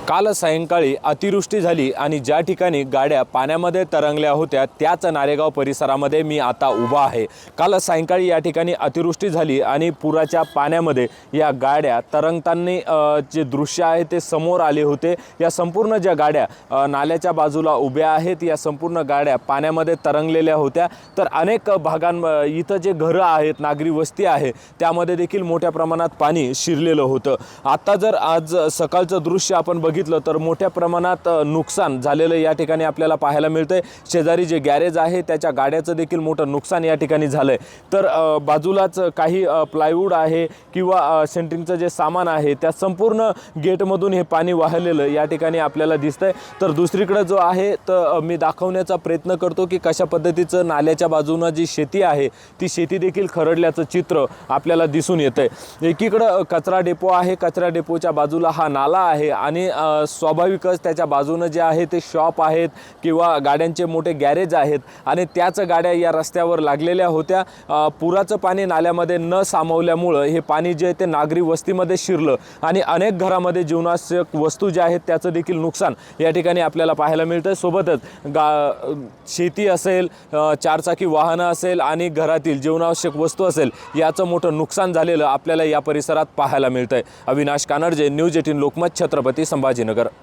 काल सायंकाळी अतिवृष्टी झाली आणि ज्या ठिकाणी गाड्या पाण्यामध्ये तरंगल्या होत्या त्याच नारेगाव परिसरामध्ये मी आता उभा आहे। काल सायंकाळी या ठिकाणी अतिवृष्टी झाली आणि पुराच्या पाण्यामध्ये या गाड्या तरंगताना जे दृश्य आहे ते समोर आले होते। या संपूर्ण ज्या गाड्या नाल्याच्या बाजूला उभ्या आहेत या संपूर्ण गाड्या पाण्यामध्ये तरंगलेल्या होत्या। तर अनेक इथं जे घरं आहेत, नागरी वस्ती आहे, त्यामध्ये देखील मोठ्या प्रमाणात पाणी शिरलेलं होतं। आता जर आज सकाळचं दृश्य आपण बघितलं तर मोठ्या प्रमाणात नुकसान झालेलं या ठिकाणी आपल्याला पाहायला मिळतंय। शेजारी जे गॅरेज आहे त्याच्या गाड्याचं देखील मोठं नुकसान या ठिकाणी झालंय। तर बाजूलाच काही प्लायवूड आहे किंवा सेंटरिंगचं जे सामान आहे त्या संपूर्ण गेटमधून हे पाणी वाहलेलं या ठिकाणी आपल्याला दिसतंय। तर दुसरीकडे जो आहे तर मी दाखवण्याचा प्रयत्न करतो की कशा पद्धतीचं नाल्याच्या बाजूने जी शेती आहे ती शेती देखील खरडल्याचं चित्र आपल्याला दिसून येतंय। एकीकडे कचरा डेपो आहे, कचरा डेपोच्या बाजूला हा नाला आहे आणि स्वाभाविकच त्याच्या बाजूने जे आहे ते शॉप आहेत किंवा गाड्यांचे मोठे गॅरेज आहेत आणि त्याच गाड्या या रस्त्यावर लागलेल्या होत्या। पुराचं पाणी नाल्यामध्ये न सामावल्यामुळे हे पाणी जे आहे ते नागरी वस्तीमध्ये शिरलं आणि अनेक घरामध्ये जीवनावश्यक वस्तू ज्या आहेत त्याचं देखील नुकसान या ठिकाणी आपल्याला पाहायला मिळतं। सोबतच शेती असेल, चारचाकी वाहनं असेल आणि घरातील जीवनावश्यक वस्तू असेल याचं मोठं नुकसान झालेलं आपल्याला या परिसरात पाहायला मिळतंय। अविनाश कानडजे, न्यूज 18 लोकमत, छत्रपती संभाजीनगर।